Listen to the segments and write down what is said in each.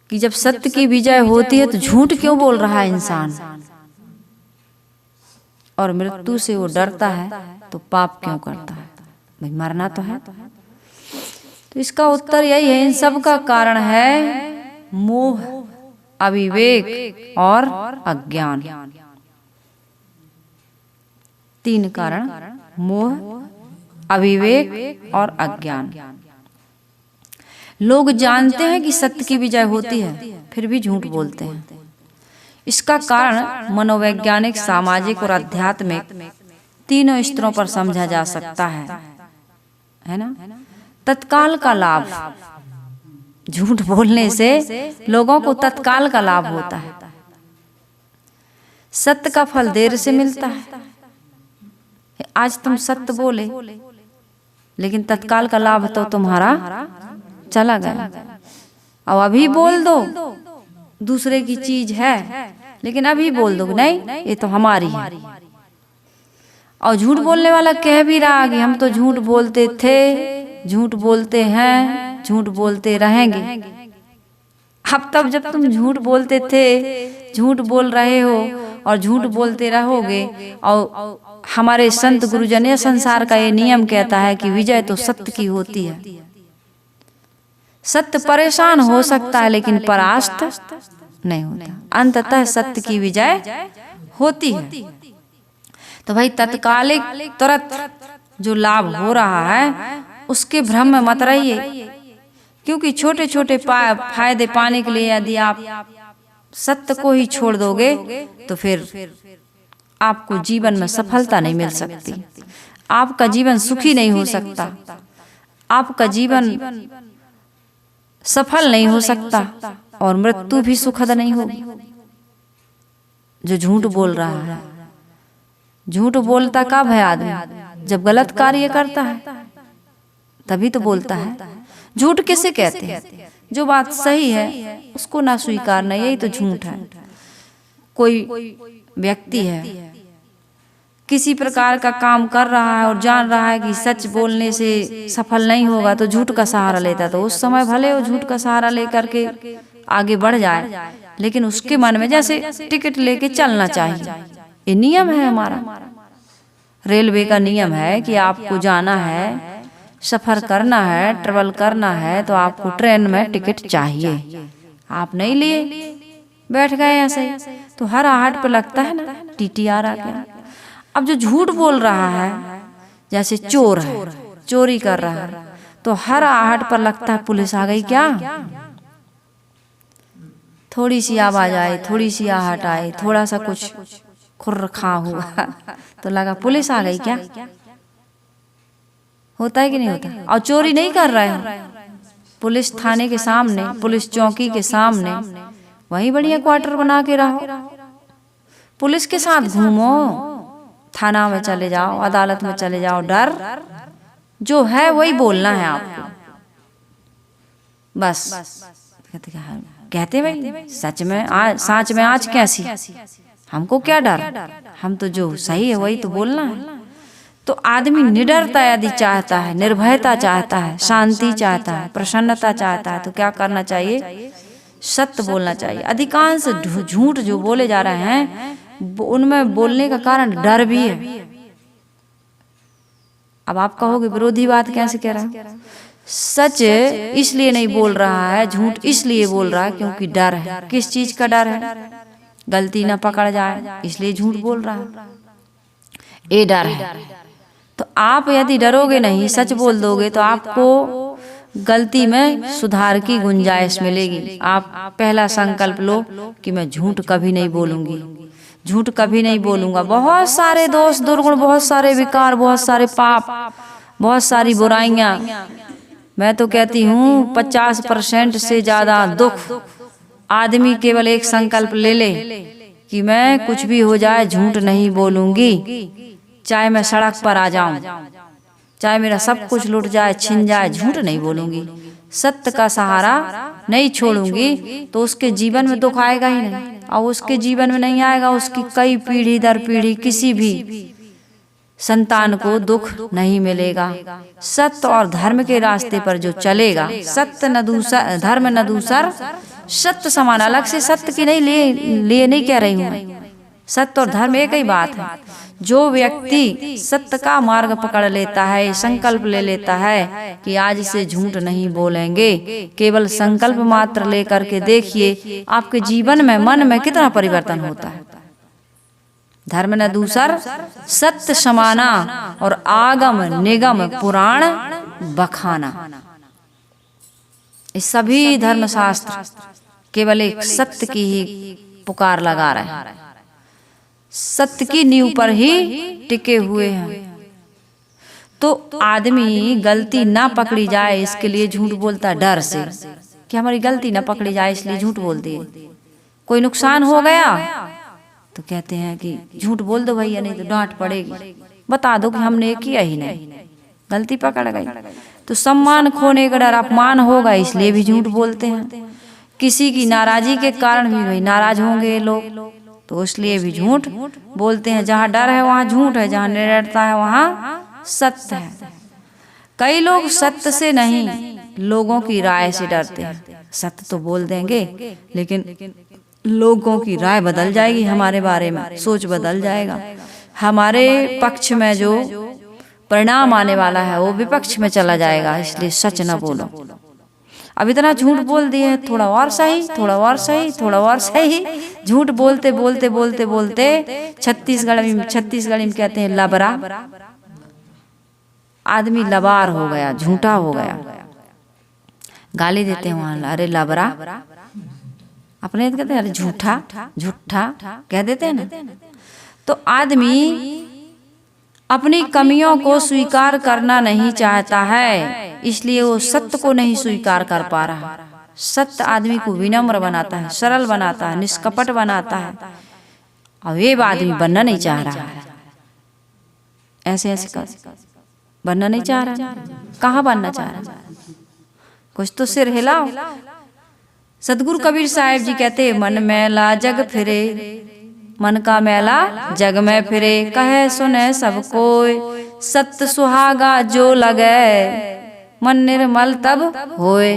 कि जब सत्य की विजय होती है तो झूठ क्यों बोल रहा है इंसान, और मृत्यु से वो डरता है तो पाप क्यों करता है, भाई मरना तो है। तो इसका उत्तर यही है, इन सब का कारण है मोह, अविवेक और अज्ञान। तीन कारण, मोह, अविवेक और अज्ञान। लोग जानते हैं कि सत्य की विजय होती है, फिर भी झूठ बोलते हैं। इसका कारण मनोवैज्ञानिक, सामाजिक और आध्यात्मिक तीनों स्तरों पर समझा जा सकता है ना। तत्काल का लाभ, झूठ बोलने से लोगों को तत्काल का लाभ होता है। सत्य का फल देर से मिलता है। आज तुम सत्य बोले, लेकिन तत्काल का लाभ तो तुम्हारा चला गया। अब अभी बोल दो, दूसरे की चीज है, लेकिन अभी बोल दो नहीं ये तो हमारी है। और झूठ बोलने वाला कह भी रहा कि हम तो झूठ बोलते थे, झूठ बोलते हैं, झूठ बोलते रहेंगे। अब तब जब तुम झूठ बोलते थे, झूठ बोल रहे हो और झूठ बोलते रहोगे। और हमारे संत गुरुजन, ये संसार का ये नियम कहता है कि विजय तो सत्य की होती है। सत्य परेशान हो सकता है लेकिन परास्त नहीं होता, अंततः सत्य की विजय होती है। तो भाई तत्कालिक तुरंत जो लाभ हो रहा है उसके भ्रम में मत रहिए, क्योंकि छोटे छोटे फायदे पाने के लिए यदि आप सत्य को ही छोड़ दोगे तो फिर आपको जीवन में सफलता नहीं मिल सकती, आपका जीवन सुखी नहीं हो सकता, आपका जीवन सफल नहीं हो सकता और मृत्यु भी सुखद नहीं होगी। जो झूठ बोल रहा है, झूठ बोलता कब है आदमी? जब गलत कार्य करता है तभी तो बोलता है। झूठ किसे कहते हैं? जो बात सही है उसको ना स्वीकारना, यही तो झूठ है। कोई व्यक्ति है, किसी प्रकार का काम कर रहा है और जान रहा है कि सच बोलने से सफल नहीं होगा तो झूठ का सहारा लेता, तो उस समय भले वो झूठ का सहारा लेकर के आगे बढ़ जाए, लेकिन उसके मन में जैसे टिकट लेके चलना चाहिए। ये नियम है हमारा, रेलवे का नियम है कि आपको जाना है, सफर करना है, ट्रेवल करना है तो आपको ट्रेन में टिकट चाहिए। आप नहीं लिए, बैठ गए ऐसे ही, तो हर आहट पे लगता है ना टीटीआर आ गया। अब जो झूठ बोल रहा है, जैसे चोर है, चोरी कर रहा है, तो हर आहट पर लगता है पुलिस आ गई क्या। थोड़ी सी आवाज आई, थोड़ी सी आहट आई, थोड़ा सा कुछ खुर खा हुआ तो लगा पुलिस आ गई क्या। होता है कि नहीं होता? और चोरी नहीं कर रहे हो, पुलिस थाने के सामने, पुलिस चौकी के सामने, वहीं बढ़िया क्वार्टर बना के रहो, पुलिस के साथ घूमो, थाना में चले जाओ, अदालत में चले जाओ, डर जो है वही बोलना है आपको बस। कहते भाई सच में आज, साँच में आज कैसी, हमको क्या डर, हम तो जो सही है वही तो बोलना है। तो आदमी निडरता यदि चाहता है, निर्भयता चाहता है, शांति चाहता है, प्रसन्नता चाहता है, तो क्या करना चाहिए? सत्य बोलना चाहिए। अधिकांश झूठ जो बोले जा रहे हैं उनमें बोलने का कारण डर भी है। अब आप कहोगे विरोधी बात कैसे कह रहा है? सच इसलिए नहीं बोल रहा है, झूठ इसलिए बोल रहा है क्योंकि डर है। किस चीज का डर है? गलती ना पकड़ जाए इसलिए झूठ बोल रहा है, ये डर है। तो आप यदि डरोगे नहीं, सच बोल दोगे तो आपको गलती में सुधार की गुंजाइश मिलेगी। आप पहला संकल्प लो कि मैं झूठ कभी नहीं बोलूंगी, झूठ कभी नहीं बोलूंगा। बहुत सारे दोष दुर्गुण, बहुत सारे विकार, बहुत सारे पाप, बहुत सारी बुराइयां, मैं तो कहती हूँ 50% से ज्यादा दुख आदमी केवल एक संकल्प ले ले कि मैं कुछ भी हो जाए झूठ नहीं बोलूंगी, चाहे मैं सड़क पर आ जाऊं, चाहे मेरा सब कुछ लुट जाए, छिन जाए, झूठ नहीं बोलूंगी, सत्य का सहारा नहीं छोड़ूंगी, तो उसके जीवन में दुख आएगा ही नहीं। और उसके जीवन में नहीं आएगा, उसकी कई पीढ़ी दर पीढ़ी किसी भी संतान को दुख नहीं मिलेगा। सत्य और धर्म के रास्ते पर जो चलेगा, सत्य न दूसर, धर्म न दूसर, सत्य समान, अलग से सत्य की नहीं लिए नहीं कह रही हूँ मैं। सत्य और धर्म एक ही बात है। जो व्यक्ति सत्य का मार्ग पकड़ लेता है, संकल्प ले लेता है कि आज से झूठ नहीं बोलेंगे, केवल संकल्प मात्र लेकर के देखिए आपके जीवन में, मन में कितना परिवर्तन होता है। धर्म न दूसर सत्य समाना और आगम निगम पुराण बखाना। इस सभी धर्मशास्त्र केवल एक सत्य की ही पुकार लगा रहे हैं, सत्य की नींव पर ही टिके हुए हैं। तो आदमी गलती ना पकड़ी जाए इसके लिए झूठ बोलता है, डर से कि हमारी गलती ना पकड़ी जाए इसलिए झूठ बोल दिए। कोई नुकसान हो गया तो कहते हैं कि झूठ बोल दो भैया, नहीं तो डांट पड़ेगी, बता दो कि हमने किया ही नहीं, गलती पकड़ गई। तो सम्मान खोने का डर, अपमान होगा इसलिए भी झूठ बोलते हैं। किसी की नाराजी के कारण भी भाई नाराज होंगे लोग, तो इसलिए भी झूठ बोलते हैं। जहाँ डर है वहाँ झूठ है, जहाँ निडरता है वहाँ सत्य है। कई लोग सत्य से नहीं, लोगों की राय से डरते हैं। सत्य तो बोल देंगे लेकिन लोगों की राय बदल जाएगी, हमारे बारे में सोच बदल जाएगा, हमारे पक्ष में जो परिणाम आने वाला है वो विपक्ष में चला जाएगा, इसलिए सच न बोलो। अब इतना झूठ बोल दिए, थोड़ा और सही, थोड़ा और सही, थोड़ा और सही, झूठ बोलते बोलते बोलते बोलते छत्तीसगढ़ी में कहते हैं लबरा, आदमी लबार हो गया, झूठा हो गया। गाली देते हैं वहां, अरे लबरा, अपने कहते हैं अरे झूठा, झूठा कह देते हैं ना। तो आदमी अपनी कमियों को स्वीकार करना नहीं चाहता है, इसलिए वो सत्य को नहीं स्वीकार कर पा रहा। सत्य आदमी को विनम्र बनाता है, सरल बनाता है, निष्कपट बनाता है, और ये आदमी बनना नहीं चाह रहा है। ऐसे ऐसे बनना नहीं चाह रहा, कहाँ बनना चाह रहा, कुछ तो सिर हिलाओ। सतगुरु कबीर साहिब जी कहते, मन मैला जग फिरे, मन का मैला जग में फिरे, कहे सुने सब कोई, सत्य सुहागा जो लगे, मन निर्मल तब होए।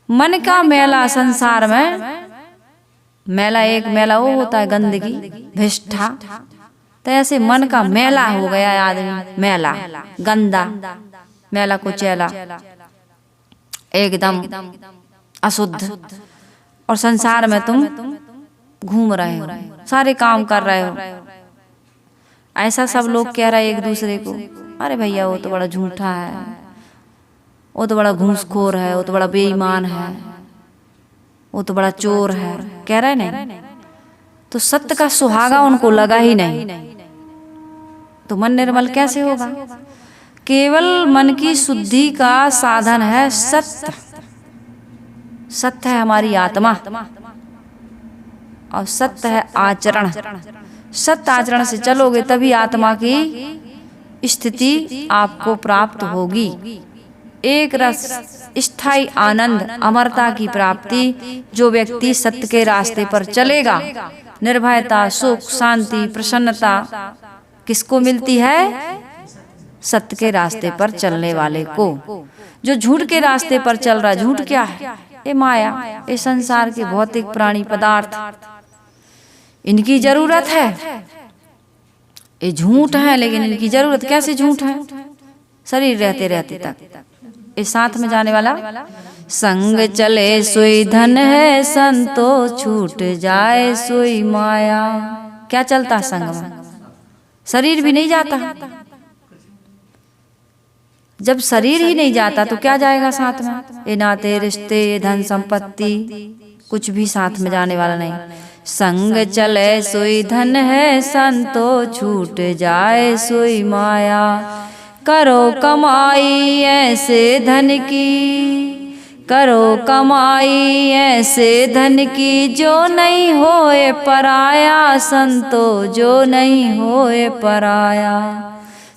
मन का मैला, संसार में मैला, एक मैला वो होता है गंदगी, भिष्ठा, तो ऐसे मन का मैला हो गया आदमी, मैला गंदा, मैला कुचैला, एकदम अशुद्ध, और संसार में तुम घूम रहे हो, सारे काम कर रहे हो। ऐसा सब लोग कह रहे एक दूसरे को, अरे भैया वो तो बड़ा झूठा है, वो तो बड़ा घूसखोर है, वो तो बड़ा बेईमान है, वो तो बड़ा चोर है, कह रहे नहीं। तो सत्य का सुहागा उनको लगा ही नहीं, तो मन निर्मल कैसे होगा। केवल मन की शुद्धि का साधन है सत्य। सत्य है हमारी आत्मा, और सत्य है आचरण। सत्य आचरण से चलोगे तभी आत्मा की स्थिति आपको प्राप्त होगी। एक रस, स्थायी आनंद, अमरता की प्राप्ति। जो व्यक्ति सत्य के रास्ते पर चलेगा, निर्भयता, सुख, शांति, प्रसन्नता किसको मिलती है? सत्य के रास्ते पर चलने वाले को। जो झूठ के रास्ते पर चल रहा, झूठ क्या है? ये माया, ये संसार के भौतिक प्राणी पदार्थ, इनकी जरूरत है। ये झूठ है लेकिन इनकी जरूरत, कैसे झूठ है? शरीर रहते रहते तक ये साथ में जाने वाला। संग चले सोई धन है, संतो छूट जाए सोई माया। क्या चलता संग में? शरीर भी नहीं जाता। जब शरीर ही नहीं जाता तो क्या जाएगा साथ में? ये नाते रिश्ते, ये धन संपत्ति, कुछ भी साथ में जाने वाला नहीं। संग चले सोई धन है, संतो छूट जाए सोई माया। करो कमाई ऐसे धन की, करो कमाई ऐसे धन की, जो नहीं होए पराया, संतो जो नहीं होए पराया।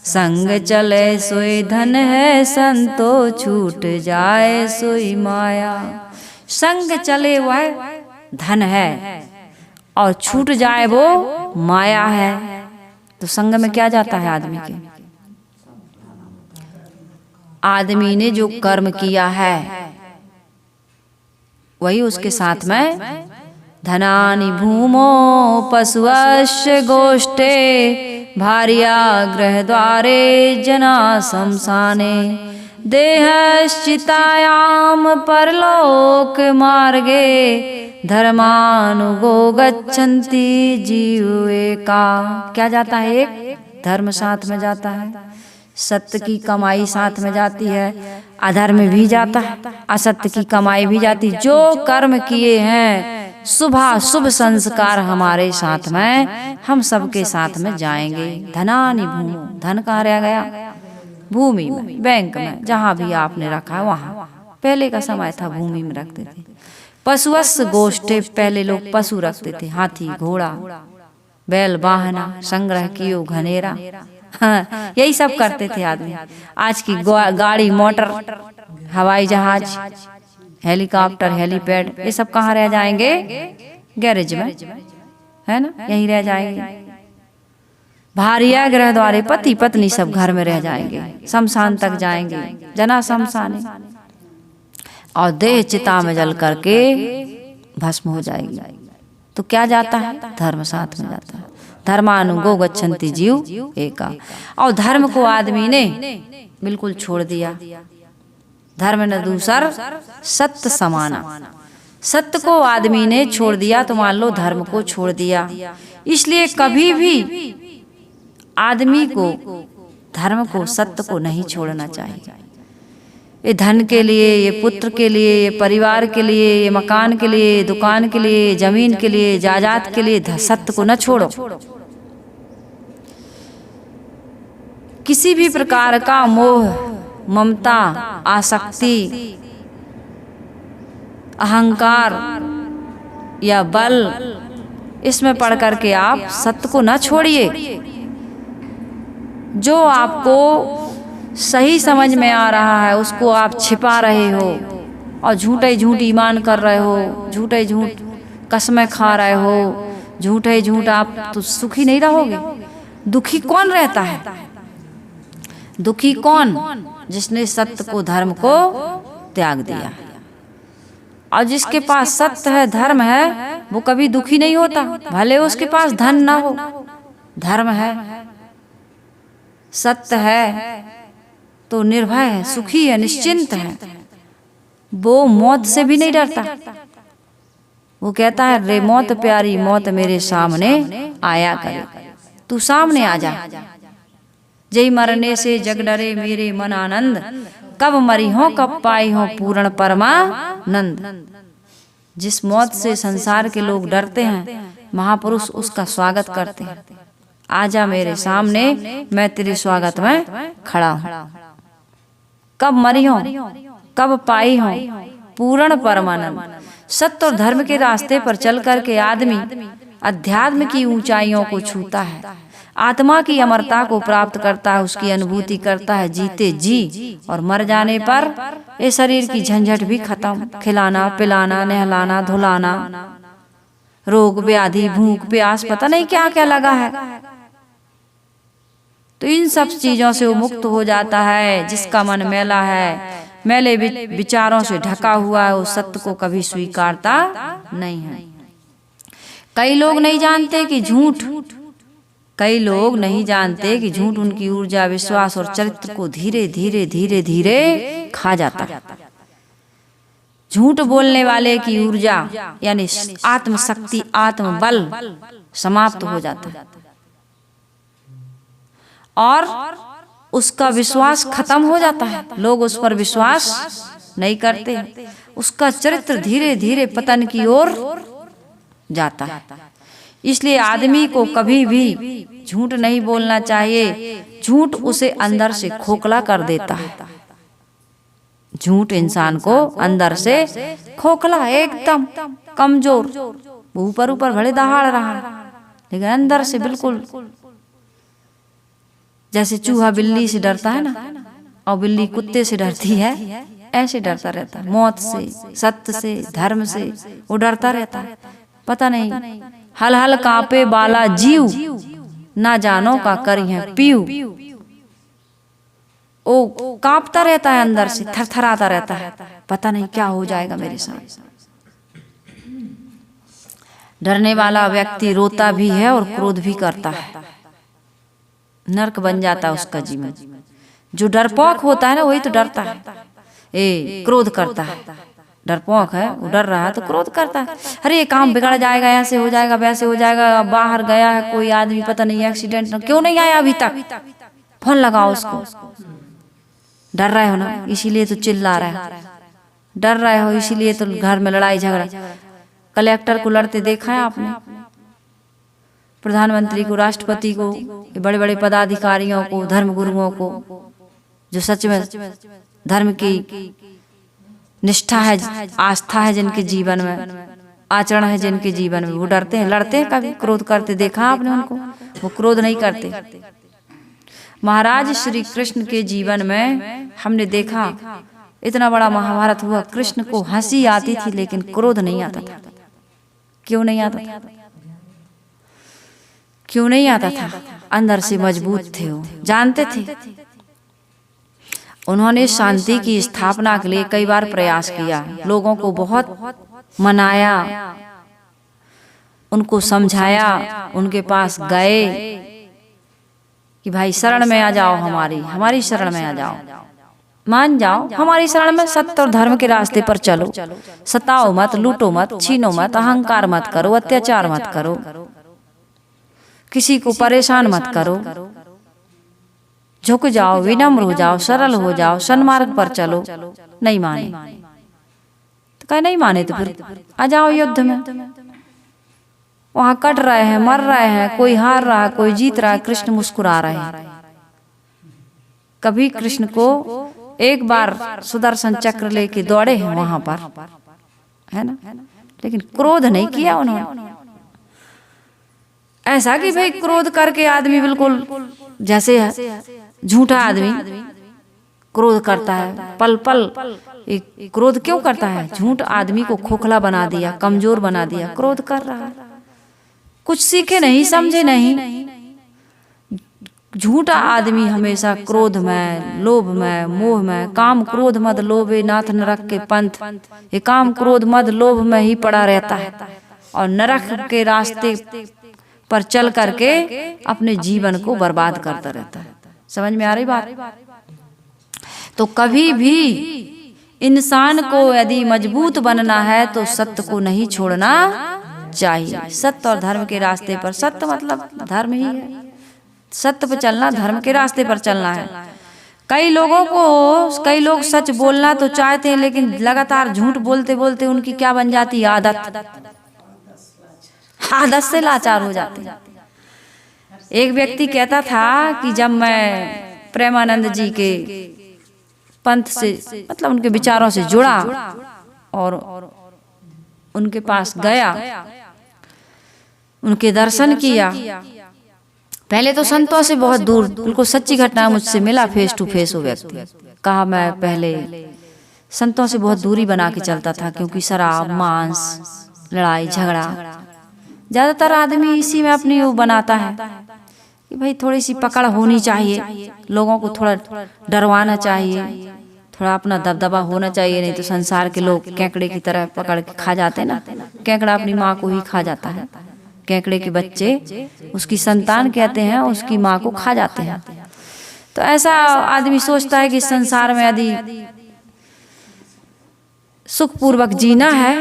संग चले सोई धन है, संतो छूट जाए सोई माया। संग चले वह धन है और छूट जाए वो माया है। तो संग में क्या जाता है आदमी के? आदमी ने जो कर्म किया है वही उसके साथ में धनानि भूमो पशुवश्य गोष्ठे भार्या गृह द्वारे जना शमशाने देहश्चितायाम परलोक मार्गे धर्मानुगो गच्छन्ति जीव एका। क्या जाता है? एक धर्म साथ में जाता है, सत्य की कमाई साथ में जाती है, अधर्म भी जाता है, असत्य की कमाई भी जाती। जो कर्म किए हैं शुभ संस्कार हमारे साथ में, हम सबके साथ में जाएंगे। धनानि भूमो, धन कहाँ रह गया? भूमि में, बैंक में, जहाँ भी आपने रखा है वहाँ। पहले का समय था भूमि में रखते थे। पशुवस्य गोष्ठे, पहले लोग पशु रखते थे, हाथी घोड़ा बैल वाहना, संग्रह कियो घनेरा। हाँ, यही सब करते थे आदमी। आज की गाड़ी मोटर, हवाई जहाज, हेलीकॉप्टर, हेलीपैड, ये सब कहाँ रह जाएंगे? गैरेज में, है ना, यहीं रह जाएंगे। भार्या गृह द्वारे, पति पत्नी सब घर में रह जाएंगे, शमशान तक जाएंगे, जना शमशाने। और देह चिता में जल करके भस्म हो जाएगी। तो क्या जाता है? धर्म साथ में जाता है। धर्मानुगो गच्छन्ति जीव एका। और धर्म को आदमी ने बिल्कुल छोड़ दिया। धर्म न दूसर सत्य समाना, सत्य को आदमी ने छोड़ दिया तो मान लो धर्म को छोड़ दिया। इसलिए कभी भी आदमी को धर्म को, सत्य को नहीं छोड़ना चाहिए। ये धन के लिए, ये पुत्र के लिए, ये परिवार के लिए, ये मकान के लिए, दुकान के लिए, जमीन के लिए, जायदाद के लिए सत्य को न छोड़ो। किसी भी प्रकार का मोह, ममता, आसक्ति, अहंकार या बल, इसमें पड़ करके आप सत्य को न छोड़िए। जो आपको सही समझ में आ रहा है उसको आप छिपा रहे हो और झूठे झूठ ईमान कर रहे हो, झूठे झूठ कसमें खा रहे हो, झूठे झूठ, आप तो सुखी नहीं रहोगे। दुखी कौन रहता है? दुखी कौन? जिसने सत्य को, धर्म को त्याग दिया। और जिसके पास सत्य है, धर्म है, वो कभी दुखी नहीं होता, भले उसके पास धन ना हो। धर्म है, सत्य है तो निर्भय है, सुखी है, निश्चिंत है। वो मौत से भी नहीं डरता। वो कहता है, रे मौत प्यारी, मौत मेरे सामने आया करे, तू सामने आ जा। जय मरने से जग डरे मेरे मन आनंद, कब मरी हो कब पाई हो पूर्ण परमानंद। जिस मौत से संसार के लोग डरते हैं, महापुरुष उसका स्वागत करते हैं। आजा मेरे सामने, मैं तेरे स्वागत में खड़ा हूँ। कब मरी हो कब पाई हो पूर्ण परमानंद। सत्य और धर्म के रास्ते पर चल करके आदमी अध्यात्म की ऊंचाइयों को छूता है, आत्मा की अमरता को प्राप्त करता है, उसकी अनुभूति करता है जीते जी। और मर जाने पर ये शरीर की झंझट भी खत्म। खिलाना पिलाना, नहलाना धुलाना, रोग व्याधि, भूख प्यास, पता नहीं क्या क्या लगा है। तो इन सब चीजों से वो मुक्त हो जाता है। जिसका मन मैला है, मैले विचारों से ढका हुआ है, वो सत्य को कभी स्वीकारता नहीं है। कई लोग नहीं जानते कि झूठ, कई लोग नहीं जानते कि झूठ उनकी ऊर्जा, विश्वास और चरित्र को धीरे धीरे धीरे धीरे खा जाता है। झूठ बोलने वाले की ऊर्जा यानी आत्मशक्ति, आत्मबल समाप्त हो जाता है और उसका विश्वास खत्म हो जाता है। लोग उस पर विश्वास नहीं करते, उसका चरित्र धीरे धीरे पतन की ओर जाता है। इसलिए आदमी को कभी भी झूठ नहीं बोलना चाहिए। झूठ उसे अंदर से खोखला कर देता है। झूठ इंसान को अंदर से खोखला, एकदम कमजोर, ऊपर ऊपर भले दहाड़ रहा लेकिन अंदर से बिल्कुल जैसे चूहा बिल्ली से डरता है ना, और बिल्ली कुत्ते से डरती है, ऐसे डरता रहता है। मौत से, सत्य से, धर्म से वो डरता रहता है। पता नहीं हल हल कांपे बाला जीव, ना जानो का करी है पीऊ। वो कांपता रहता है अंदर से, थरथराता रहता है, पता नहीं क्या हो जाएगा मेरे साथ। डरने वाला व्यक्ति रोता भी है और क्रोध भी करता है, नरक बन जाता है उसका जीवन। जो डरपोक होता है ना वही तो डरता है, क्रोध करता है। डरपोक है वो डर रहा है तो क्रोध करता है, अरे ये काम बिगड़ जाएगा, ऐसे हो जाएगा, वैसे हो जाएगा। बाहर गया है कोई आदमी, पता नहीं एक्सीडेंट क्यों नहीं आया अभी तक, फोन लगाओ उसको। डर रहे हो ना, इसीलिए तो चिल्ला रहा है, डर रहे हो इसीलिए तो घर में लड़ाई झगड़ा। कलेक्टर को लड़ते देखा है आपने, प्रधानमंत्री को, राष्ट्रपति को, बड़े बड़े पदाधिकारियों को, धर्म गुरुओं को, जो सच में धर्म की निष्ठा है, आस्था है जिनके जीवन में, आचरण है जिनके जीवन में, वो डरते हैं, लड़ते हैं। कभी क्रोध करते देखा आपने उनको? वो क्रोध नहीं करते। महाराज श्री कृष्ण के जीवन में हमने देखा, इतना बड़ा महाभारत हुआ, कृष्ण को हंसी आती थी लेकिन क्रोध नहीं आता था। क्यों नहीं आता था? क्यों नहीं आता था? अंदर से मजबूत थे, वो जानते थे। उन्होंने शांति की स्थापना के लिए कई बार प्रयास किया, लोगों को बहुत मनाया, उनको समझाया, उनके पास गए कि भाई शरण में आ जाओ, हमारी शरण में आ जाओ, मान जाओ हमारी शरण में, सत्य और धर्म के रास्ते पर चलो, सताओ मत, लूटो मत, छीनो मत, अहंकार मत करो, अत्याचार मत करो, किसी को परेशान मत करो, झुक जाओ, विनम्र हो जाओ, सरल हो जाओ, सन्मार्ग पर चलो। नहीं माने तो कहे नहीं माने तो फिर आ जाओ युद्ध में। वहां कट रहे हैं, मर रहे हैं, कोई हार रहा है, कोई जीत रहा है, कृष्ण मुस्कुरा रहे हैं। कभी कृष्ण को एक बार सुदर्शन चक्र लेके दौड़े हैं वहां पर, है ना, लेकिन क्रोध नहीं किया उन्होंने। ऐसा कि भाई क्रोध करके आदमी बिल्कुल जैसे झूठा आदमी क्रोध करता है, पल पल क्रोध क्यों करता है? झूठ आदमी को खोखला बना दिया, कमजोर बना दिया, क्रोध कर रहा है। कुछ सीखे नहीं, समझे नहीं। झूठा आदमी हमेशा क्रोध में, लोभ में, मोह में, काम क्रोध मद लोभे नाथ नरक के पंथ, ये काम क्रोध मद लोभ में ही पड़ा रहता है और नरक के रास्ते पर चल करके अपने जीवन को बर्बाद करता रहता है। समझ में आ रही बात? तो कभी भी इंसान को यदि मजबूत बनना है तो सत्य को नहीं छोड़ना चाहिए। सत्य और धर्म के रास्ते पर, सत्य मतलब धर्म ही है, सत्य पर चलना, धर्म के रास्ते पर चलना है। कई लोग सच बोलना तो चाहते हैं लेकिन लगातार झूठ बोलते बोलते उनकी क्या बन जाती है? आदत से लाचार हो जाते हैं। एक व्यक्ति कहता था कि जब मैं प्रेमानंद जी के पंथ से, मतलब उनके विचारों से जुड़ा और उनके पास गया, उनके दर्शन किया, पहले तो संतों से बहुत दूर, बिल्कुल सच्ची घटना मुझसे मिला फेस टू फेस। वो व्यक्ति कहा मैं पहले संतों से बहुत दूरी बना के चलता था, क्योंकि शराब, मांस, लड़ाई झगड़ा, ज्यादातर आदमी इसी में अपनी वो बनाता है कि भाई थोड़ी सी पकड़ होनी चाहिए, लोगों को थोड़ा डरवाना चाहिए, थोड़ा अपना दबदबा होना चाहिए, नहीं तो संसार के लोग केकड़े की तरह पकड़ के खा जाते ना। केकड़ा अपनी माँ को ही खा जाता है, केकड़े के बच्चे उसकी संतान कहते हैं, उसकी माँ को खा जाते हैं। तो ऐसा आदमी सोचता है कि संसार में यदि सुखपूर्वक जीना है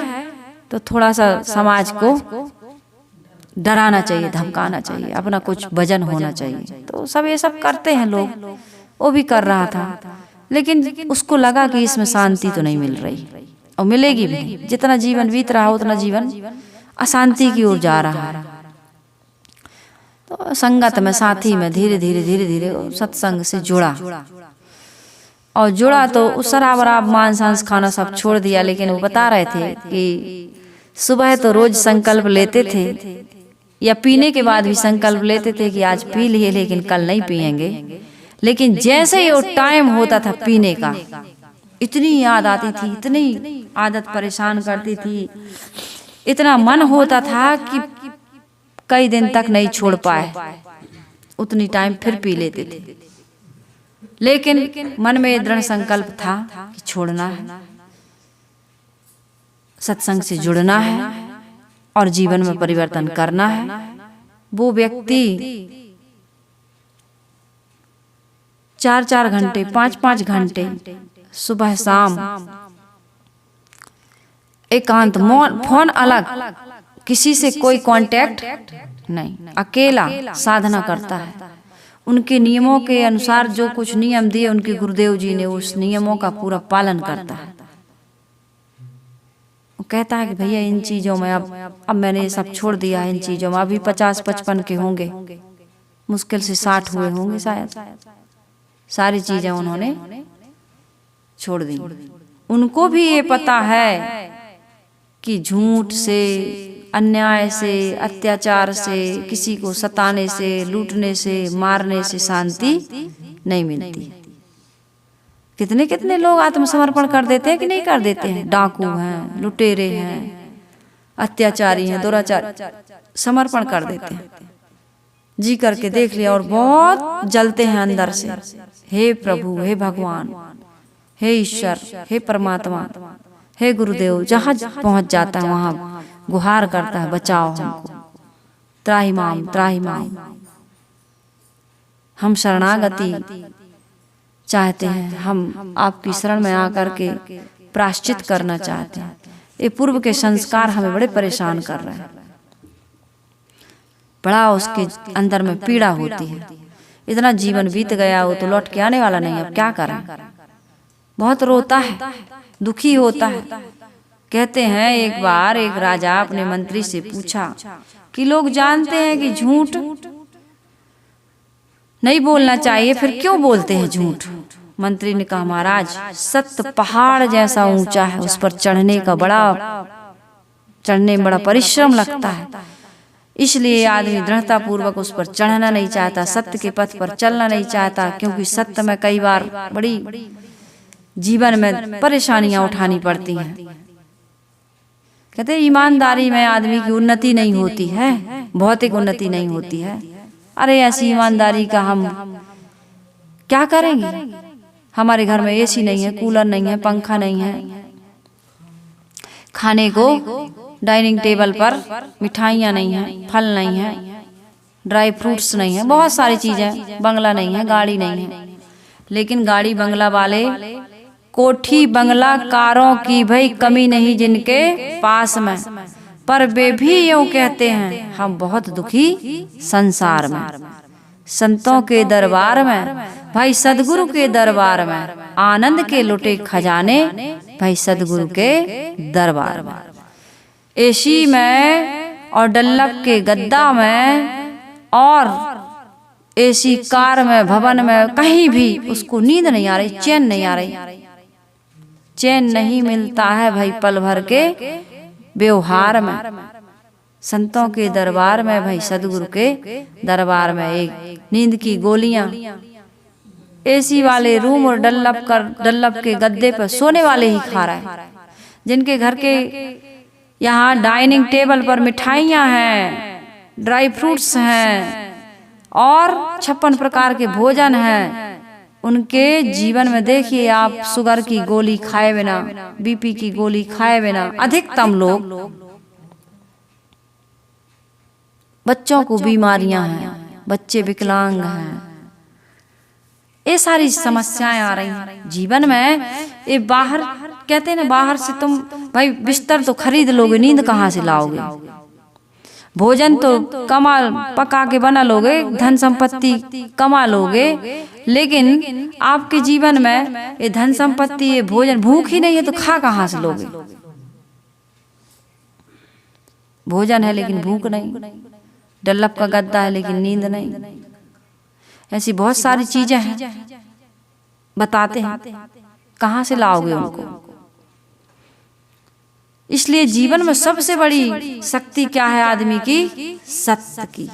तो थोड़ा सा समाज को डराना चाहिए, धमकाना चाहिए, अपना कुछ वजन होना चाहिए। तो सब ये सब करते हैं लोग, वो भी कर रहा था, लेकिन उसको लगा कि इसमें शांति तो नहीं मिल रही और मिलेगी भी नहीं। जितना जीवन बीत रहा उतना जीवन अशांति की ओर जा रहा है। तो संगत में, साथी में धीरे धीरे सत्संग से जुड़ा और जुड़ा तो उस शराब मांस सांस खाना सब छोड़ दिया। लेकिन वो बता रहे थे कि सुबह तो रोज संकल्प लेते थे, या पीने के बाद भी संकल्प लेते थे कि आज पी लिए लेकिन कल नहीं पिएंगे। लेकिन जैसे ही वो टाइम होता था पीने का, इतनी याद आती थी, इतनी आदत परेशान करती थी, इतना मन होता था कि कई दिन तक नहीं छोड़ पाए, उतनी टाइम फिर पी लेते थे। लेकिन मन में दृढ़ संकल्प था कि छोड़ना है, सत्संग से जुड़ना है, और जीवन में परिवर्तन करना है, वो व्यक्ति 4-4 घंटे 5-5 घंटे सुबह शाम एकांत, फोन अलग, किसी से कोई कांटेक्ट नहीं, अकेला साधना करता है। उनके नियमों के अनुसार जो कुछ नियम दिए उनके गुरुदेव जी ने, उस नियमों का पूरा पालन करता है। वो कहता है कि भैया इन चीज़ों में अब मैंने ये सब छोड़ दिया है, इन चीज़ों में अभी 50-55 के होंगे, मुश्किल से 60 हुए होंगे शायद, सारी चीज़ें उन्होंने छोड़ दी। उनको भी ये पता है कि झूठ से, अन्याय से, अत्याचार से, किसी को सताने से, लूटने से, मारने से शांति नहीं मिलती। कितने कितने लोग आत्मसमर्पण कर देते हैं कि नहीं कर देते हैं? डाकू हैं, लुटेरे हैं, अत्याचारी हैं, दुराचार, समर्पण कर देते हैं। जी करके देख लिया और बहुत जलते हैं अंदर से, हे प्रभु, हे भगवान, हे ईश्वर, हे परमात्मा, हे गुरुदेव। जहाँ पहुँच जाता है वहाँ गुहार करता है, बचाओ हमको, त्राहि माम त्राहि माम। हम शरणागति चाहते हैं, हम आपकी शरण में आकर के प्रायश्चित करना चाहते हैं। ये पूर्व के संस्कार हमें बड़े परेशान कर रहे हैं, बड़ा उसके अंदर में पीड़ा होती है। इतना जीवन बीत गया, वो तो लौट के आने वाला नहीं, अब क्या करें। बहुत रोता है, दुखी होता है। कहते हैं एक बार एक राजा अपने मंत्री से पूछा कि लोग जानते हैं कि झूठ नहीं बोलना चाहिए, फिर क्यों बोलते हैं झूठ? मंत्री ने कहा, महाराज सत्य पहाड़ जैसा ऊंचा है, उस पर चढ़ने में बड़ा परिश्रम लगता है, इसलिए आदमी दृढ़ता पूर्वक उस पर चढ़ना नहीं चाहता, सत्य के पथ पर चलना नहीं चाहता, क्योंकि सत्य में कई बार बड़ी जीवन में परेशानियां उठानी पड़ती हैं। कहते ईमानदारी में आदमी की उन्नति नहीं होती है, भौतिक उन्नति नहीं होती है। अरे ऐसी ईमानदारी का हम क्या करेंगे? हमारे घर में एसी नहीं है, कूलर नहीं है, पंखा नहीं है, खाने को डाइनिंग टेबल पर मिठाइयाँ नहीं है, फल नहीं है, ड्राई फ्रूट्स नहीं है, बहुत सारी चीजें, बंगला नहीं है, गाड़ी नहीं है। लेकिन गाड़ी बंगला वाले, कोठी बंगला कारों की भाई कमी नहीं जिनके पास में, पर वे भी यूं कहते हैं हम बहुत दुखी संसार में। संतों के दरबार में भाई, सदगुरु के दरबार में, आनंद के लुटे खजाने भाई सदगुरु के दरबार में। एसी में और डल्लभ के गद्दा में और एसी कार में, भवन में, कहीं भी उसको नींद नहीं आ रही, चैन नहीं आ रही, चैन नहीं मिलता है भाई पल भर के व्यवहार में। संतों के दरबार में भाई, सदगुरु के दरबार में एक नींद की गोलियां, एसी वाले रूम और डल्लभ के गद्दे पर सोने वाले ही खा रहा है। जिनके घर के यहाँ डाइनिंग टेबल पर मिठाइयाँ हैं, ड्राई फ्रूट्स हैं और 56 प्रकार के भोजन हैं, उनके जीवन में देखिए आप शुगर की गोली खाए बिना, बीपी की गोली खाए बिना, अधिकतम लोग, बच्चों को बीमारियां हैं, बच्चे विकलांग हैं, ये सारी समस्याएं आ रही हैं जीवन में। ये बाहर कहते हैं ना, बाहर से तुम भाई बिस्तर तो खरीद लोगे, नींद कहाँ से लाओगे? भोजन तो कमा पका के बना लोगे, धन संपत्ति कमा लोगे, लेकिन आपके जीवन में ये धन संपत्ति, ये भोजन, भूख ही नहीं है तो खा कहाँ से लोगे? भोजन है लेकिन भूख नहीं, डल्लभ का गद्दा है लेकिन नींद नहीं। ऐसी बहुत सारी चीजें हैं, बताते हैं कहाँ से लाओगे उनको? इसलिए जीवन में सबसे बड़ी शक्ति क्या है आदमी की? सत्य की,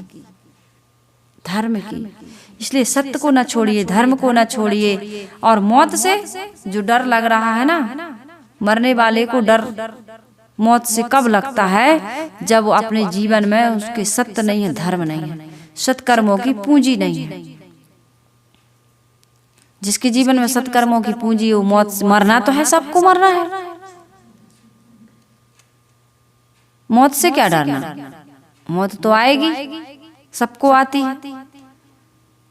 धर्म की। इसलिए सत्य को न छोड़िए, धर्म को न छोड़िए। और मौत से जो डर लग रहा है ना, मरने वाले को डर मौत से कब लगता है? जब वो अपने जीवन में उसके सत्य नहीं है, धर्म नहीं है, सत्कर्मों की पूंजी नहीं है। जिसके जीवन में सत्कर्मों की पूंजी, वो मौत से मरना तो है, सबको मरना है, मौत से क्या डरना, मौत तो आएगी, सबको आती है।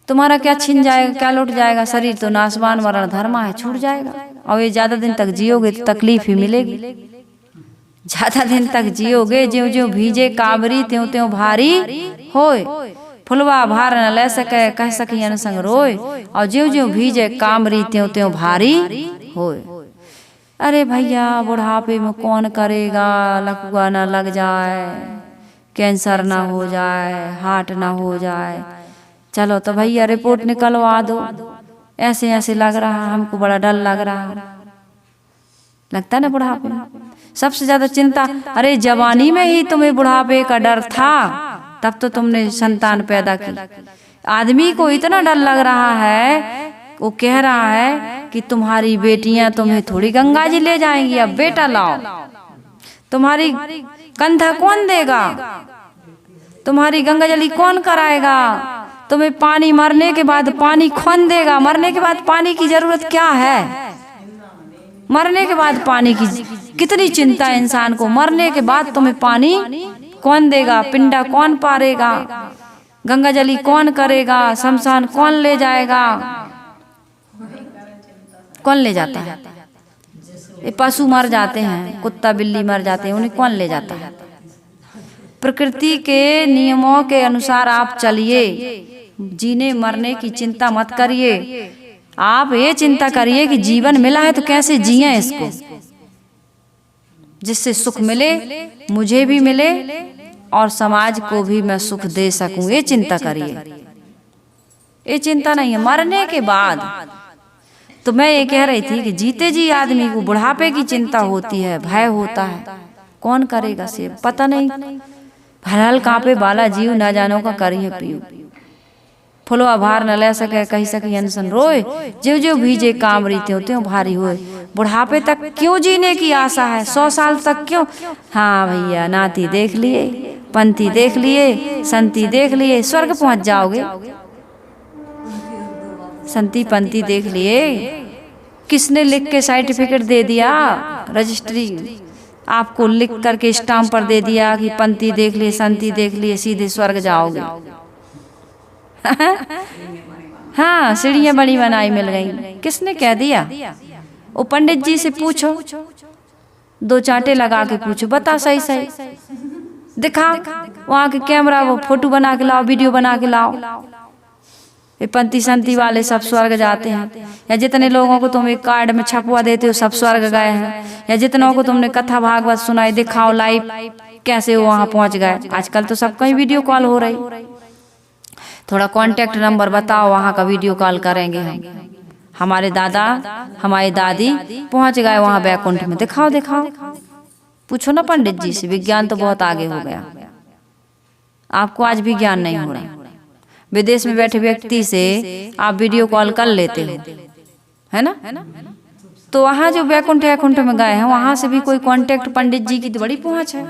तुम्हारा क्या छिन जाएगा, क्या लौट जाएगा, शरीर तो नाशवान मरण धर्मा है, छूट जाएगा। और ये ज्यादा दिन तक जियोगे तो तकलीफ ही मिलेगी। ज्यादा दिन तक जियोगे, ज्यों ज्यों भीजे काबरी त्यों त्यों भारी होय, फुलवा भार न ले सके कह सकी अनसंग रोय, और ज्यों ज्यों भीजे कामरी त्यों त्यों भारी होय। अरे भैया बुढ़ापे में कौन करेगा, लकवा ना लग जाए, कैंसर ना हो जाए, हार्ट ना हो जाए, चलो तो भैया रिपोर्ट निकलवा दो। ऐसे ऐसे लग रहा, हमको बड़ा डर लग रहा, लगता ना बुढ़ापे में सबसे ज्यादा चिंता। अरे जवानी में ही तुम्हें बुढ़ापे का डर था, तब तो तुमने संतान पैदा की। आदमी को इतना डर लग रहा है, वो कह रहा है कि तुम्हारी बेटियां तुम्हें थोड़ी गंगा जी ले जाएंगी, अब बेटा लाओ। तुम्हारी कंधा कौन देगा, तुम्हारी गंगा जली कौन कराएगा, तुम्हें पानी मरने के बाद पानी कौन देगा। मरने के बाद पानी की जरूरत क्या है, मरने के बाद पानी की कितनी चिंता है इंसान को। मरने के बाद तुम्हें पानी कौन देगा, पिंडा कौन पारेगा, गंगा जली कौन करेगा, शमशान कौन ले जाएगा, कौन ले जाता है। ये पशु मर जाते हैं, कुत्ता बिल्ली मर जाते हैं, उन्हें कौन ले जाता है। प्रकृति के नियमों के अनुसार आप चलिए, जीने मरने की चिंता मत करिए। आप ये चिंता करिए कि जीवन मिला है तो कैसे जिए इसको, जिससे सुख मिले, मुझे भी मिले और समाज को भी मैं सुख दे सकूं, ये चिंता करिए। ये चिंता नहीं है मरने के बाद। तो मैं ये कह रही थी कि जीते जी आदमी को बुढ़ापे की चिंता होती है, भय होता है, कौन करेगा से पता नहीं। भरल कांपे बाला जीव ना जानो का करिए पियो, फुलवा भार न ले सके कही सकी अनसन रोए, जो जो भीजे कामरी त्यों त्यों भारी होए। बुढ़ापे तक क्यों जीने की आशा है, 100 साल तक क्यों। हाँ भैया, नाती देख लिए, पंथी देख लिए, संती देख लिए, स्वर्ग पहुंच जाओगे। संती पंथी देख लिए, किसने लिख के सर्टिफिकेट दे दिया, रजिस्ट्री आपको लिख करके स्टाम्प पर दे दिया कि पंथी देख लिए, संती देख लिए, सीधे स्वर्ग जाओगे। हाँ, सीढ़ियां बड़ी बनाई मिल गई, किसने कह दिया। वो पंडित जी से पूछो, 2 चांटे लगा के पूछो, बता सही सही दिखा, वहां के कैमरा वो फोटो बना के लाओ, वीडियो बना के लाओ। ये पंथी संती वाले सब स्वर्ग जाते हैं, या जितने लोगों को तुम एक कार्ड में छपवा देते हो सब स्वर्ग गए हैं, या जितनों को तुमने कथा भागवत सुनाई दिखाओ लाइव कैसे वो वहां पहुंच गए। आजकल तो सबका ही वीडियो कॉल हो रही, थोड़ा कांटेक्ट नंबर बताओ, वहां का वीडियो कॉल करेंगे हम। हमारे दादा हमारी दादी पहुंच गए वहां बैकुंठ में, दिखाओ दिखाओ। पूछो ना पंडित जी से, विज्ञान तो बहुत आगे हो गया, आपको आज भी ज्ञान नहीं हो रहा। विदेश में बैठे व्यक्ति से आप वीडियो कॉल कर लेते हो, है ना। तो वहां जो बैकुंठ वैकुंठ में गए हैं, वहां से भी कोई कांटेक्ट, पंडित जी की तो बड़ी पहुंच है,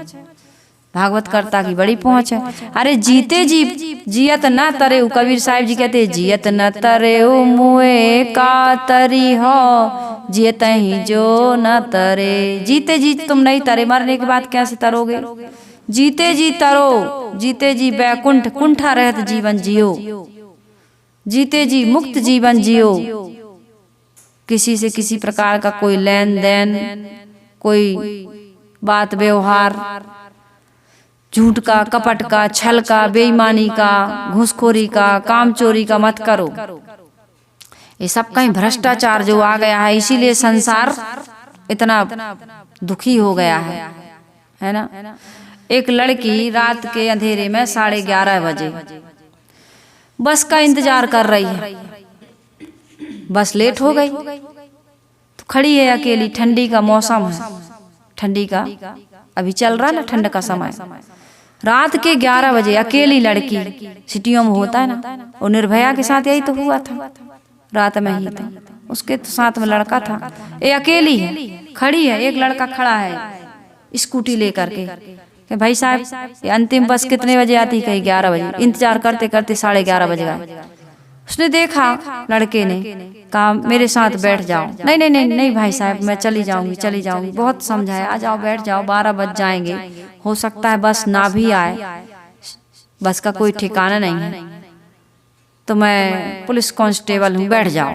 भागवत कर्ता की बड़ी पहुंच है। अरे जीते जी जियत न तरे, कबीर साहिब जी कहते जियत न तरे मुए का तरी हो, जियत ही जो न तरे। जीते जी तुम नहीं तरे, मरने के बाद कैसे तरोगे। जीते जी तरो, जीते जी बैकुंठ कुंठा रहत जीवन जियो, जीते जी मुक्त जीवन जियो। किसी से किसी प्रकार का कोई लेन देन, कोई बात व्यवहार, झूठ का, कपट का, छल का, बेईमानी का, घूसखोरी का, काम चोरी का मत करो। ये सब कहीं भ्रष्टाचार जो आ गया है, इसीलिए संसार इतना दुखी हो गया है ना। एक लड़की रात के अंधेरे में 11:30 बजे बस का इंतजार कर रही है, बस लेट हो गई तो खड़ी है अकेली। ठंडी का मौसम है, ठंडी का अभी चल रहा ना, ठंड का समय। रात के 11 बजे अकेली लड़की, सिटियों में होता है ना, और निर्भया के साथ यही तो हुआ था, रात में ही था, उसके तो साथ में लड़का था। ये अकेली है, खड़ी है, एक लड़का खड़ा है स्कूटी लेकर के, भाई साहब ये अंतिम बस कितने बजे आती, कहीं 11 बजे। इंतजार करते करते 11:30 बज गए। उसने देखा, लड़के ने कहा मेरे साथ बैठ जाओ। नहीं नहीं नहीं नहीं भाई साहब, मैं चली जाऊंगी चली जाऊंगी, बहुत समझाया, आ जाओ बैठ जाओ, 12 बज जाएंगे, हो सकता है बस ना भी आए, बस का कोई ठिकाना नहीं है, तो मैं पुलिस कांस्टेबल हूँ, बैठ जाओ।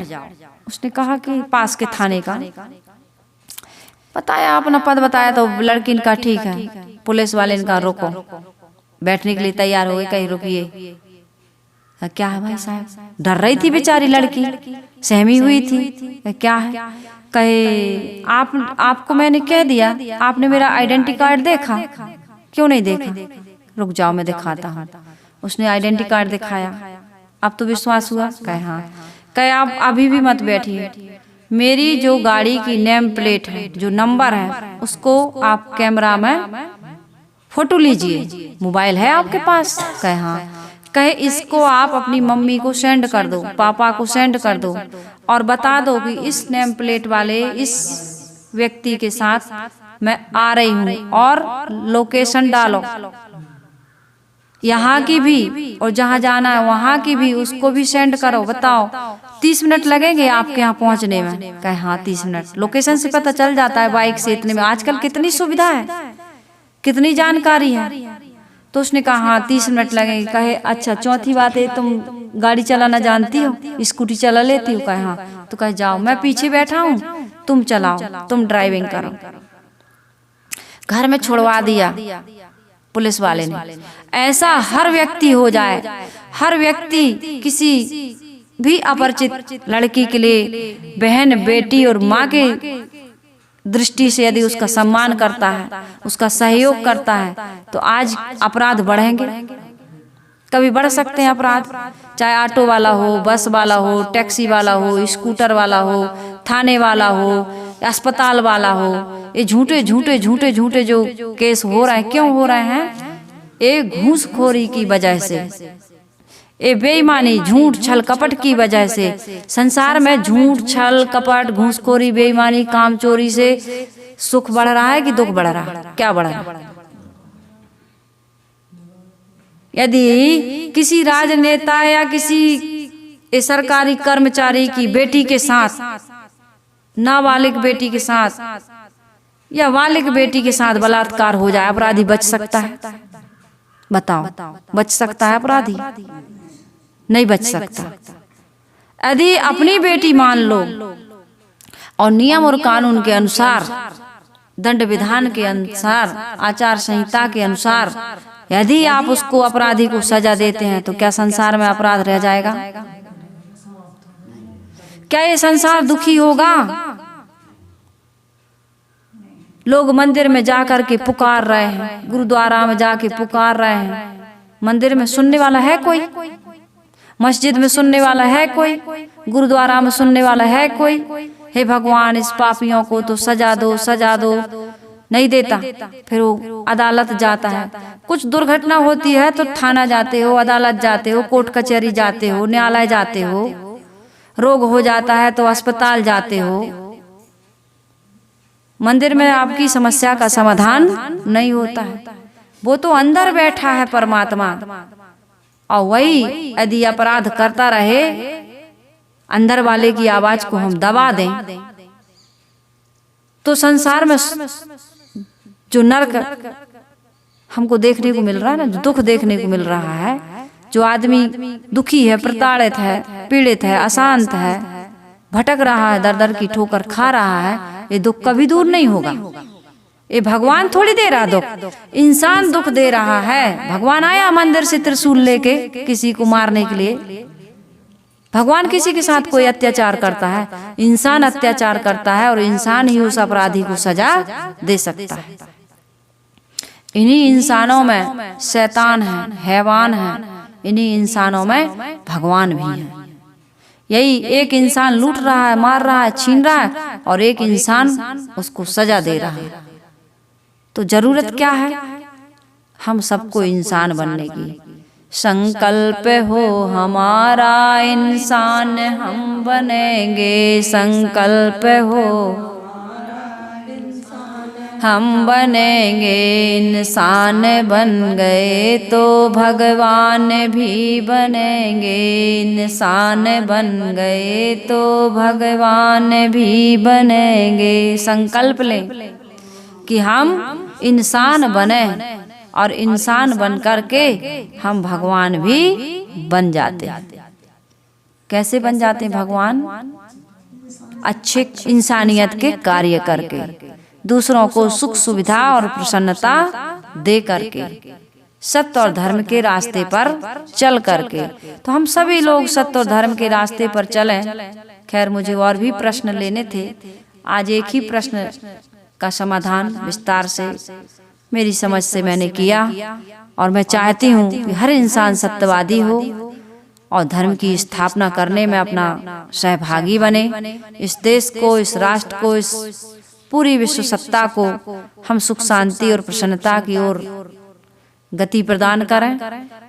उसने कहा कि पास के थाने का बताया, अपना पद बताया। तो लड़की इनका ठीक है, पुलिस वाले इनका रोको, बैठने के लिए तैयार हो गए। कहीं रुकिए, क्या है भाई साहब? डर रही थी बेचारी लड़की, सहमी हुई थी। क्या है? कहे आपको मैंने कह दिया, आपने मेरा आइडेंटिटी कार्ड देखा? क्यों नहीं देखा? रुक जाओ मैं दिखाता हूँ। उसने आइडेंटिटी कार्ड दिखाया। अब तो विश्वास हुआ? कहे हाँ। कहे आप अभी भी मत बैठिए, मेरी जो गाड़ी की नेम प्लेट है, जो नंबर है, उसको आप कैमरा में फोटो लीजिए। मोबाइल है आपके पास? कहे हाँ। कहे इसको आप अपनी मम्मी को सेंड कर दो, पापा को सेंड कर दो, और बता दो कि इस नेम प्लेट वाले इस व्यक्ति के साथ मैं आ रही हूँ, और लोकेशन डालो यहाँ की भी, और जहाँ जाना है वहाँ की भी, उसको भी सेंड करो। बताओ 30 मिनट लगेंगे आपके यहाँ पहुँचने में? कहे हाँ 30 मिनट। लोकेशन से पता चल जाता है बाइक से। इतने में आजकल कितनी सुविधा है, कितनी जानकारी है। तो उसने कहा हाँ 30 मिनट लगेंगे। कहे अच्छा, चौथी बात है तुम गाड़ी चलाना जानती हो, स्कूटी चला लेती हो? कहे हाँ। तो कहे जाओ, मैं पीछे बैठा हूँ, तुम चलाओ, तुम ड्राइविंग करो। घर में छुड़वा दिया पुलिस वाले ने। ऐसा हर व्यक्ति हो जाए, हर व्यक्ति किसी भी अपरिचित लड़की के लिए बहन, बेटी और माँ के दृष्टि से यदि उसका सम्मान करता है, उसका सहयोग करता है, तो आज अपराध बढ़ेंगे। कभी बढ़ सकते हैं अपराध, चाहे ऑटो वाला हो, बस वाला हो, टैक्सी वाला हो, स्कूटर वाला हो, थाने वाला हो, अस्पताल वाला हो। ये झूठे झूठे झूठे झूठे जो केस हो रहे हैं, क्यों हो रहे हैं? ये घूसखोरी की वजह से, ये बेईमानी, झूठ, छल, कपट की वजह से। संसार में झूठ, छल, कपट, घूसखोरी, बेईमानी, काम चोरी से सुख बढ़ रहा है कि दुख बढ़ रहा है? क्या बढ़ रहा है? यदि किसी राजनेता या किसी सरकारी कर्मचारी की बेटी के साथ, नाबालिग बेटी के साथ या बालिग बेटी के साथ बलात्कार हो जाए, अपराधी बच सकता है? बताओ, बच सकता है अपराधी? नहीं बच सकता। यदि अपनी बेटी मान लो और नियम और कानून के अनुसार, दंड विधान के अनुसार, आचार संहिता के अनुसार यदि आप उसको, अपराधी को सजा देते हैं, तो क्या संसार में अपराध रह जाएगा? क्या ये संसार दुखी होगा? लोग मंदिर में जाकर के पुकार रहे हैं, गुरुद्वारा में जाके पुकार रहे हैं। मंदिर में सुनने वाला है कोई? मस्जिद में सुनने वाला है कोई? गुरुद्वारा में सुनने वाला है कोई? हे भगवान, इस पापियों को तो सजा दो, सजा दो। नहीं देता। फिर वो अदालत जाता है। कुछ दुर्घटना होती है तो थाना जाते हो, अदालत जाते हो, कोर्ट कचहरी जाते हो, न्यायालय जाते हो। रोग हो जाता है तो अस्पताल जाते हो। मंदिर में आपकी समस्या का समाधान नहीं होता है। वो तो अंदर बैठा है परमात्मा, और वही यदि अपराध करता रहे, अंदर वाले की आवाज को हम दबा दें, तो संसार में जो नरक हमको देखने को मिल रहा है ना, जो दुख देखने को मिल रहा है, जो आदमी दुखी है, प्रताड़ित है, पीड़ित है, अशांत है, भटक रहा है, दर दर की ठोकर खा रहा है, ये दुख कभी दूर नहीं होगा। ये भगवान थोड़ी दे रहा दुख, इंसान दुख दे रहा है। भगवान आया मंदिर से त्रिशूल लेके किसी को मारने के लिए। भगवान किसी के साथ कोई अत्याचार करता है? इंसान अत्याचार करता है, और इंसान ही उस अपराधी को सजा दे सकता है। इन्हीं इंसानों में शैतान है, हैवान है, इन्हीं इंसानों में भगवान भी है। यही एक इंसान लूट रहा है, मार रहा है, छीन रहा है, और एक इंसान उसको सजा दे रहा है। तो जरूरत क्या है? हम सबको इंसान बनने की। संकल्प हो हमारा इंसान हम बनेंगे, संकल्प हो हम बनेंगे। इंसान बन गए तो भगवान भी बनेंगे, इंसान बन गए तो भगवान भी बनेंगे। संकल्प लें कि हम इंसान बने, और इंसान बन करके हम भगवान भी बन जाते हैं। कैसे बन जाते हैं भगवान? अच्छे इंसानियत के कार्य करके, दूसरों को सुख सुविधा और प्रसन्नता दे करके, सत्य और धर्म के रास्ते पर चल करके। तो हम सभी लोग सत्य और धर्म के रास्ते पर चलें। खैर, मुझे और भी प्रश्न लेने थे, आज एक ही प्रश्न का समाधान विस्तार से मेरी समझ से मैंने किया। और मैं चाहती हूँ कि हर इंसान सत्यवादी हो और धर्म की स्थापना करने में अपना सहभागी बने। इस देश को, इस राष्ट्र को, इस पूरी विश्व सत्ता को हम सुख शांति और प्रसन्नता की ओर गति प्रदान करें।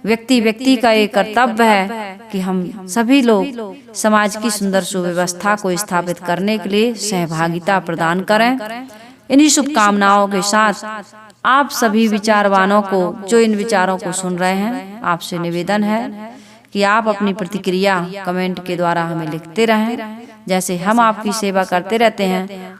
व्यक्ति व्यक्ति का ये कर्तव्य है कि हम सभी लोग समाज की सुंदर सुव्यवस्था को स्थापित करने के लिए सहभागिता प्रदान करें। इन्हीं शुभकामनाओं के साथ आप सभी विचारवानों को, जो इन विचारों को सुन रहे हैं, आपसे निवेदन है कि आप अपनी प्रतिक्रिया कमेंट के द्वारा हमें लिखते रहें। जैसे हम आपकी सेवा करते रहते हैं,